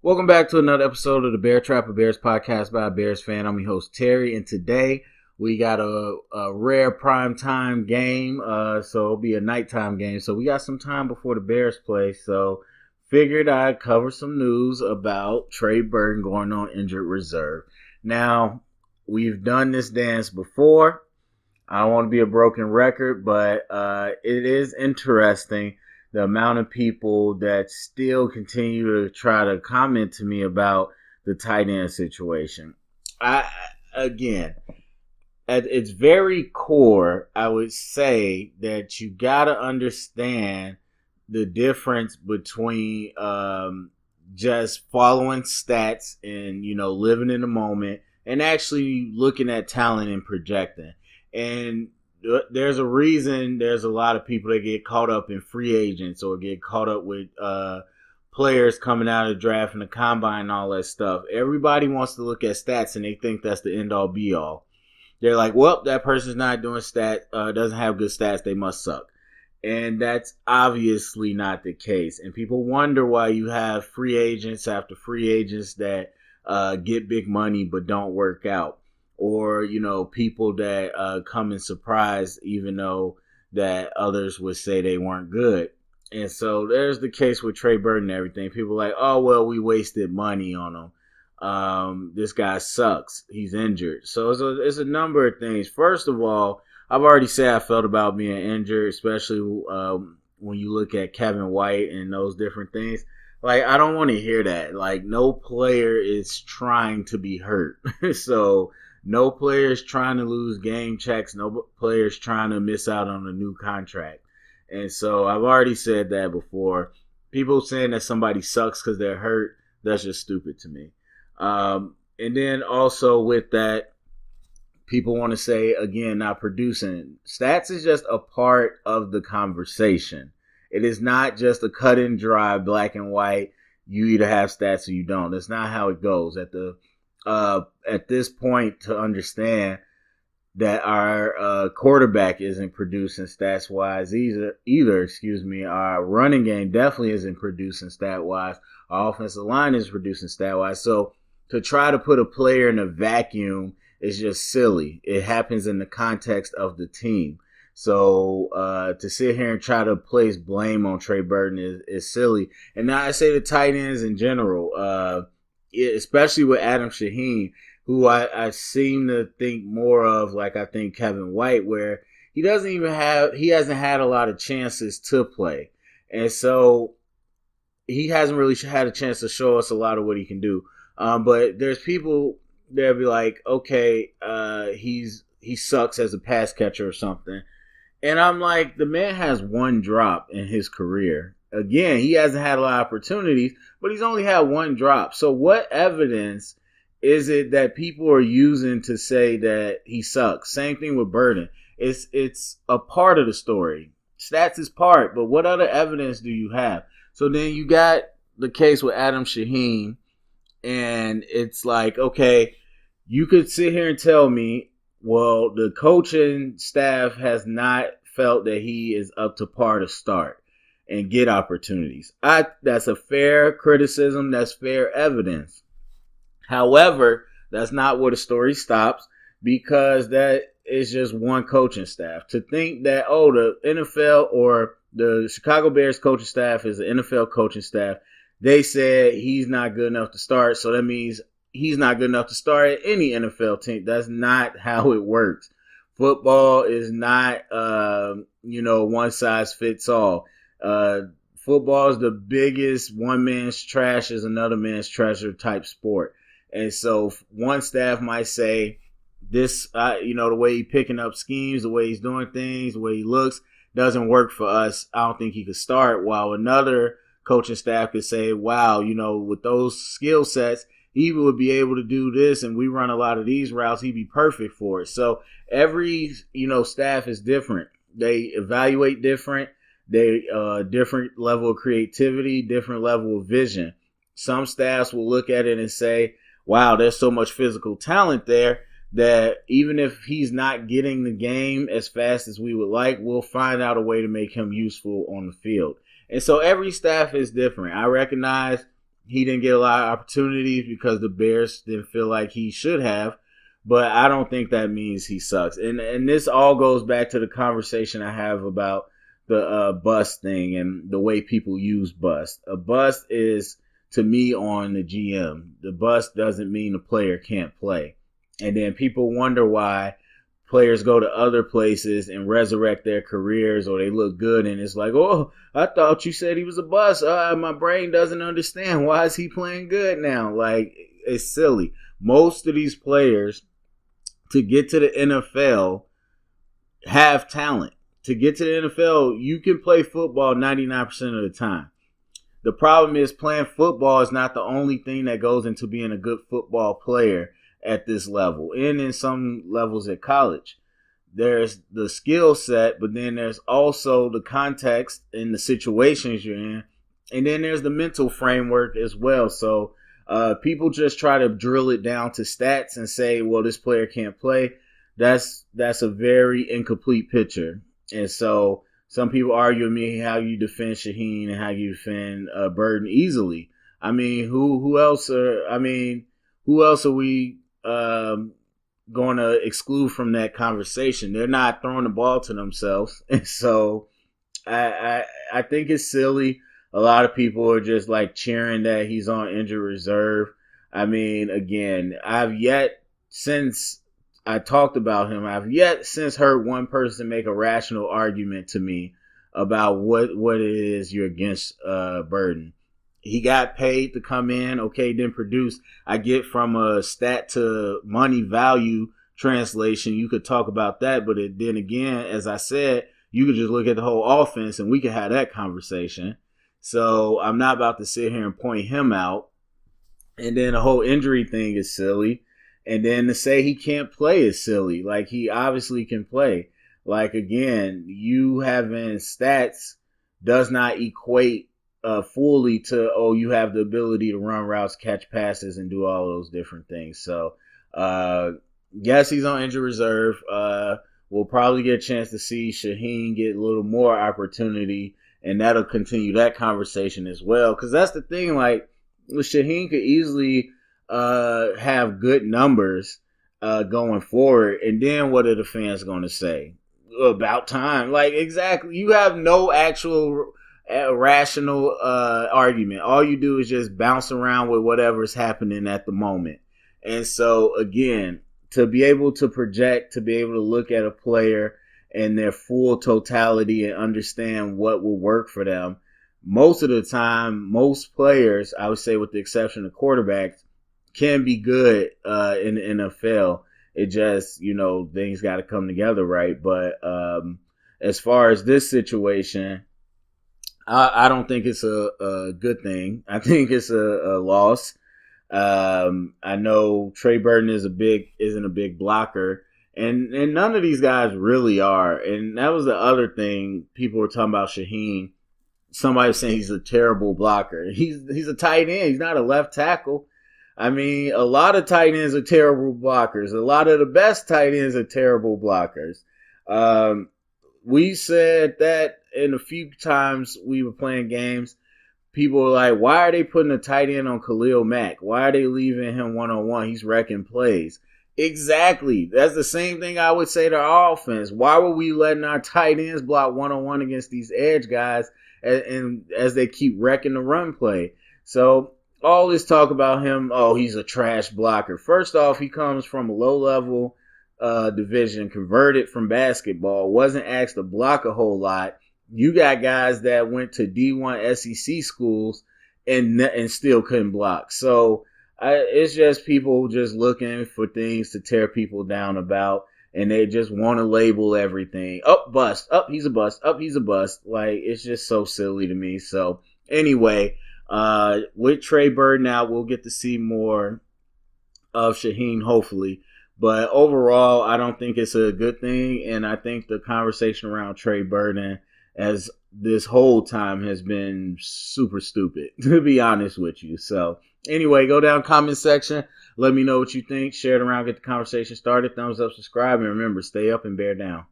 Welcome back to another episode of the Bear Trap, a Bears podcast by a Bears fan. I'm your host, Terry, and today we got a rare prime time game, so it'll be a nighttime game. So we got some time before the Bears play, so figured I'd cover some news about Trey Burton going on injured reserve. Now, we've done this dance before. I don't want to be a broken record, but it is interesting the amount of people that still continue to try to comment to me about the tight end situation. Again, at its very core, I would say that you got to understand the difference between just following stats and, living in the moment and actually looking at talent and projecting. And there's a reason there's a lot of people that get caught up in free agents or get caught up with players coming out of the draft and the combine and all that stuff. Everybody wants to look at stats and they think that's the end all be all. They're like, well, that person's not doing doesn't have good stats, they must suck. And that's obviously not the case. And people wonder why you have free agents after free agents that get big money but don't work out. Or, people that come in surprise, even though that others would say they weren't good. And so there's the case with Trey Burton and everything. People are like, oh, well, we wasted money on him. This guy sucks. He's injured. So it's a number of things. First of all, I've already said I felt about being injured, especially when you look at Kevin White and those different things. Like, I don't want to hear that. Like, no player is trying to be hurt. So no players trying to lose game checks. No players trying to miss out on a new contract. And so I've already said that before. People saying that somebody sucks because they're hurt, that's just stupid to me. And then also with that, people want to say, again, not producing. Stats is just a part of the conversation. It is not just a cut and dry, black and white. You either have stats or you don't. That's not how it goes. At this point, to understand that our quarterback isn't producing stats wise either. Our running game definitely isn't producing stat wise. Our offensive line is producing stat wise. So to try to put a player in a vacuum is just silly. It happens in the context of the team. So to sit here and try to place blame on Trey Burton is silly. And now I say the tight ends in general, especially with Adam Shaheen, who I seem to think more of like I think Kevin White, where he hasn't had a lot of chances to play. And so he hasn't really had a chance to show us a lot of what he can do. But there's people that'll be like, okay, he sucks as a pass catcher or something. And I'm like, the man has one drop in his career. Again, he hasn't had a lot of opportunities, but he's only had one drop. So what evidence is it that people are using to say that he sucks? Same thing with Burton. It's a part of the story. Stats is part, but what other evidence do you have? So then you got the case with Adam Shaheen, and it's like, okay, you could sit here and tell me, well, the coaching staff has not felt that he is up to par to start and get opportunities. That's a fair criticism. That's fair evidence. However, that's not where the story stops, because that is just one coaching staff. To think that, the NFL or the Chicago Bears coaching staff is the NFL coaching staff, they said he's not good enough to start, so that means he's not good enough to start at any NFL team. That's not how it works. Football is not, one size fits all. Football is the biggest one man's trash is another man's treasure type sport. And so one staff might say this, the way he's picking up schemes, the way he's doing things, the way he looks doesn't work for us. I don't think he could start. While another coaching staff could say, wow, with those skill sets, he would be able to do this, and we run a lot of these routes, he'd be perfect for it. So every, staff is different. They evaluate different. They different level of creativity, different level of vision. Some staffs will look at it and say, wow, there's so much physical talent there that even if he's not getting the game as fast as we would like, we'll find out a way to make him useful on the field. And so every staff is different. I recognize he didn't get a lot of opportunities because the Bears didn't feel like he should have. But I don't think that means he sucks. And this all goes back to the conversation I have about the bust thing and the way people use bust. A bust is, to me, on the GM. The bust doesn't mean the player can't play. And then people wonder why players go to other places and resurrect their careers, or they look good, and it's like, oh, I thought you said he was a bust. My brain doesn't understand. Why is he playing good now? Like, it's silly. Most of these players, to get to the NFL, have talent. To get to the NFL, you can play football 99% of the time. The problem is playing football is not the only thing that goes into being a good football player at this level, and in some levels at college. There's the skill set, but then there's also the context and the situations you're in, and then there's the mental framework as well. So people just try to drill it down to stats and say, well, this player can't play. That's a very incomplete picture. And so some people argue with me how you defend Shaheen and how you defend Burton easily. I mean, who else are we going to exclude from that conversation? They're not throwing the ball to themselves. And so I think it's silly. A lot of people are just like cheering that he's on injured reserve. I mean, again, since I talked about him, I've heard one person make a rational argument to me about what it is you're against Burton. He got paid to come in. Okay, didn't produce. I get from a stat to money value translation, you could talk about that. But then again, as I said, you could just look at the whole offense and we could have that conversation. So I'm not about to sit here and point him out. And then the whole injury thing is silly. And then to say he can't play is silly. Like, he obviously can play. Like, again, you having stats does not equate fully to, oh, you have the ability to run routes, catch passes, and do all those different things. So, yes, he's on injured reserve. We'll probably get a chance to see Shaheen get a little more opportunity, and that'll continue that conversation as well. Because that's the thing, like, Shaheen could easily have good numbers going forward, and then what are the fans going to say? About time. Like, exactly. You have no actual rational argument. All you do is just bounce around with whatever's happening at the moment. And so, again, to be able to project, to be able to look at a player and their full totality and understand what will work for them, most of the time, most players, I would say with the exception of quarterbacks, can be good in the NFL. It just, things got to come together, right? But as far as this situation, I don't think it's a good thing. I think it's a loss. I know Trey Burton isn't a big blocker, and none of these guys really are. And that was the other thing people were talking about Shaheen. Somebody was saying he's a terrible blocker. He's a tight end. He's not a left tackle. I mean, a lot of tight ends are terrible blockers. A lot of the best tight ends are terrible blockers. We said that in a few times we were playing games. People were like, why are they putting a tight end on Khalil Mack? Why are they leaving him one-on-one? He's wrecking plays. Exactly. That's the same thing I would say to our offense. Why were we letting our tight ends block one-on-one against these edge guys and as they keep wrecking the run play? So all this talk about him, oh, he's a trash blocker. First off, he comes from a low-level division, converted from basketball, wasn't asked to block a whole lot. You got guys that went to D1 SEC schools and still couldn't block. So it's just people just looking for things to tear people down about, and they just want to label everything. Bust. He's a bust. He's a bust. Like, it's just so silly to me. So anyway, with Trey Burton out, we'll get to see more of Shaheen, hopefully. But overall, I don't think it's a good thing, and I think the conversation around Trey Burton as this whole time has been super stupid, to be honest with you. So anyway, go down comment section. Let me know what you think. Share it around. Get the conversation started. Thumbs up, subscribe, and remember, stay up and bear down.